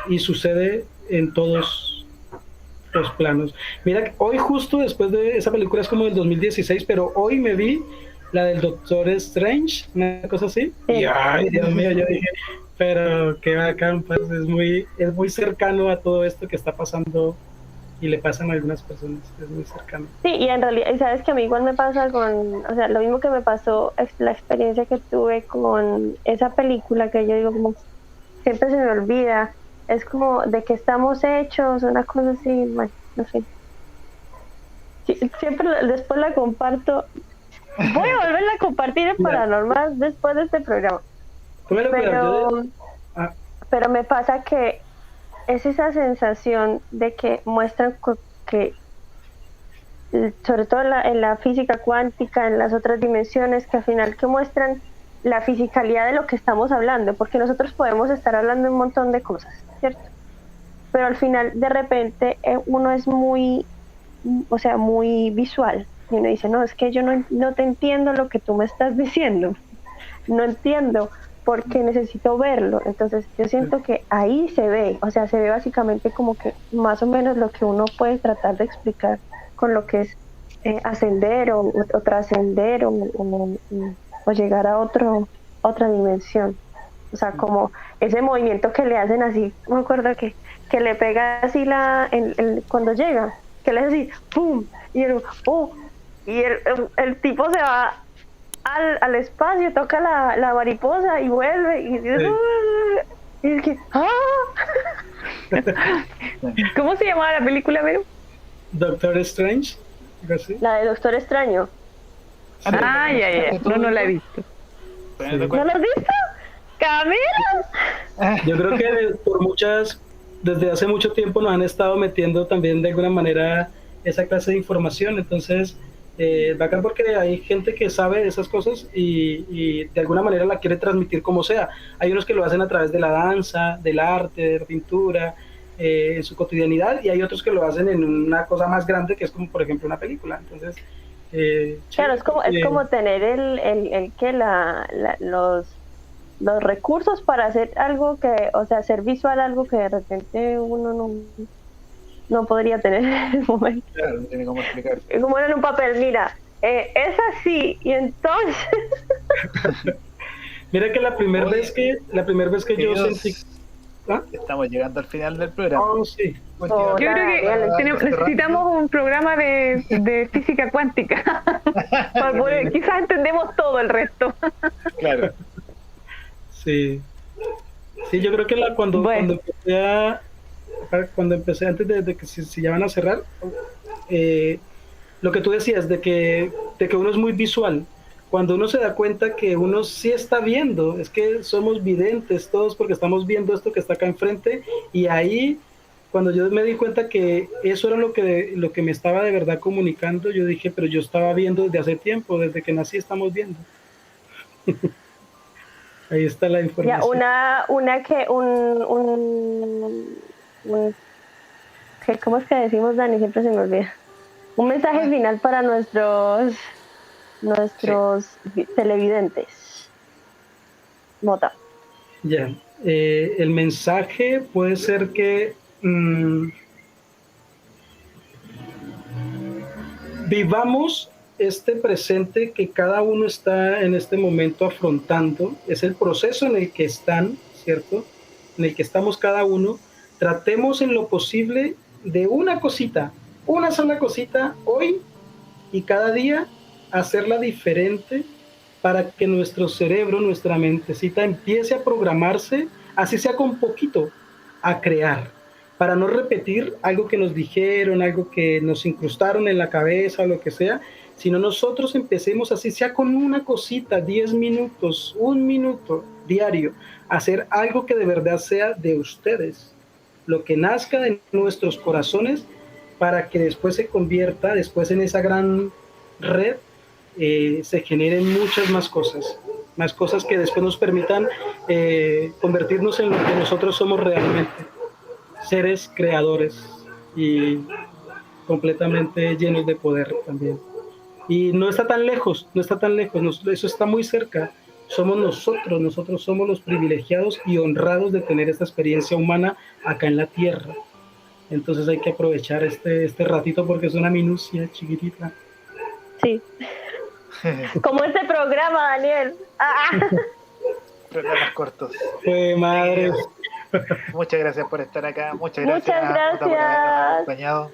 y sucede en todos los planos. Mira, hoy justo después de esa película, es como del 2016, pero hoy me vi la del Doctor Strange, una cosa así, y ay, Dios mío, yo dije, pero qué bacán, pues es muy cercano a todo esto que está pasando y le pasan a algunas personas, es muy cercano. Sí, y en realidad, y sabes que a mí igual me pasa o sea, lo mismo que me pasó, es la experiencia que tuve con esa película, que yo digo como, siempre se me olvida, es como de que estamos hechos, una cosa así, bueno, no sé. Siempre después la comparto, voy a volverla a compartir en Paranormal después de este programa. Pero me pasa que es esa sensación de que muestran que, sobre todo en la física cuántica, en las otras dimensiones, que al final que muestran la fisicalidad de lo que estamos hablando, porque nosotros podemos estar hablando de un montón de cosas, ¿cierto? Pero al final, de repente, uno es muy, o sea, muy visual, y uno dice, no, es que yo no te entiendo lo que tú me estás diciendo, no entiendo, porque necesito verlo. Entonces yo siento que ahí se ve, o sea, se ve básicamente como que más o menos lo que uno puede tratar de explicar con lo que es ascender o trascender o llegar a otra dimensión. O sea, como ese movimiento que le hacen así, me acuerdo que le pega así cuando llega, que le hace así, ¡pum! Y el tipo se va al espacio, toca la mariposa y vuelve y es que ¿Cómo se llamaba la película, Vero? Doctor Strange, ¿sí? La de Doctor Extraño. Ya. No la he visto. Sí. ¿No la has visto? ¡Camila! Yo creo que desde hace mucho tiempo nos han estado metiendo también de alguna manera esa clase de información, entonces bacán, porque hay gente que sabe de esas cosas y de alguna manera la quiere transmitir como sea. Hay unos que lo hacen a través de la danza, del arte, de la pintura, en su cotidianidad, y hay otros que lo hacen en una cosa más grande, que es como por ejemplo una película. Entonces claro, es como tener los recursos para hacer algo que, o sea, hacer visual algo que de repente uno no podría tener en el momento. Claro, no tiene cómo explicar. Como en un papel, mira, es así, y entonces... Mira que la primera vez que yo sentí... ¿Ah? Estamos llegando al final del programa. Oh, sí. Yo creo que necesitamos un programa de física cuántica para poder, quizás entendemos todo el resto. Claro. Sí, yo creo que cuando empecé, antes de que si ya van a cerrar, lo que tú decías de que uno es muy visual, cuando uno se da cuenta que uno sí está viendo, es que somos videntes todos porque estamos viendo esto que está acá enfrente, y ahí cuando yo me di cuenta que eso era lo que me estaba de verdad comunicando, yo dije, pero yo estaba viendo desde hace tiempo, desde que nací estamos viendo. Ahí está la información. Ya, ¿cómo es que decimos, Dani? Siempre se me olvida. Un mensaje final para nuestros televidentes. Mota. Ya, el mensaje puede ser que vivamos este presente que cada uno está en este momento afrontando, es el proceso en el que están, ¿cierto? En el que estamos cada uno. Tratemos en lo posible de una cosita, una sola cosita hoy y cada día hacerla diferente para que nuestro cerebro, nuestra mentecita empiece a programarse, así sea con poquito, a crear, para no repetir algo que nos dijeron, algo que nos incrustaron en la cabeza o lo que sea, sino nosotros empecemos así sea con una cosita, 10 minutos, 1 minuto diario, hacer algo que de verdad sea de ustedes, lo que nazca de nuestros corazones para que después se convierta, después en esa gran red, se generen muchas más cosas que después nos permitan convertirnos en lo que nosotros somos realmente, seres creadores y completamente llenos de poder también. Y no está tan lejos, eso está muy cerca. Somos nosotros somos los privilegiados y honrados de tener esta experiencia humana acá en la Tierra. Entonces hay que aprovechar este ratito porque es una minucia chiquitita. Sí. Como este programa, Daniel. Programas cortos. Madre. Muchas gracias por estar acá. Muchas gracias. Por habernos acompañado.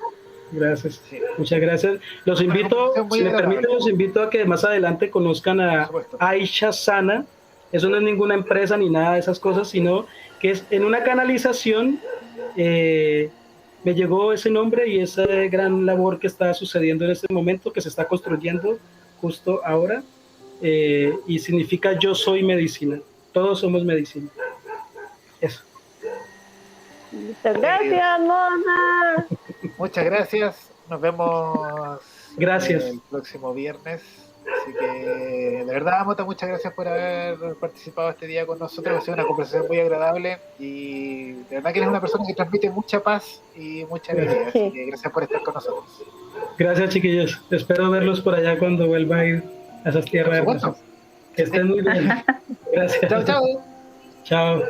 Gracias. Sí. Muchas gracias. Los invito, si me permiten, los invito a que más adelante conozcan a Aisha Sana. Eso no es ninguna empresa ni nada de esas cosas, sino que es en una canalización. Me llegó ese nombre y esa gran labor que está sucediendo en este momento, que se está construyendo justo ahora, y significa yo soy medicina. Todos somos medicina. Eso. Muchas gracias, Mona. Muchas gracias. Nos vemos el próximo viernes. Así que, de verdad, Mota, muchas gracias por haber participado este día con nosotros. Ha sido una conversación muy agradable y de verdad que eres una persona que transmite mucha paz y mucha alegría. Así que gracias por estar con nosotros. Gracias, chiquillos. Espero verlos por allá cuando vuelva a ir a esas tierras hermosas. Que estén muy bien. Gracias. Chao, chao. Chao.